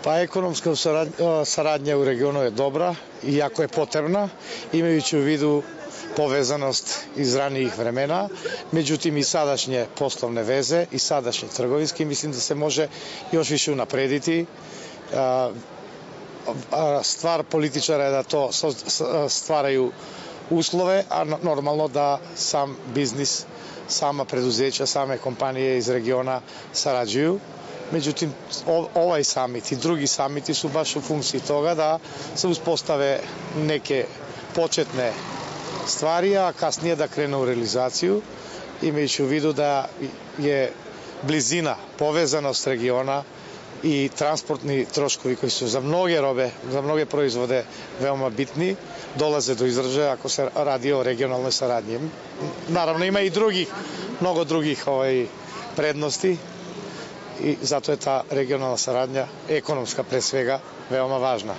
Pa ekonomska saradnja u regionu je dobra i jako je potrebna, imajući u vidu povezanost iz ranijih vremena, međutim i sadašnje poslovne veze i sadašnje trgovinske, mislim da se može još više unaprediti. Stvar političara je da to stvaraju uslove, a normalno da sam biznis, sama preduzeća, same kompanije iz regiona sarađuju. Međutim, ovaj samit i drugi samiti su baš u funkciji toga da se uspostave neke početne stvari, a kasnije da krene u realizaciju, imajući u vidu da je blizina, povezanost regiona i transportni troškovi koji su za mnoge robe, za mnoge proizvode veoma bitni, dolaze do izražaja ako se radi o regionalnoj saradnji. Naravno, ima i mnogo drugih prednosti i zato je ta regionalna saradnja, ekonomska pre svega, veoma važna.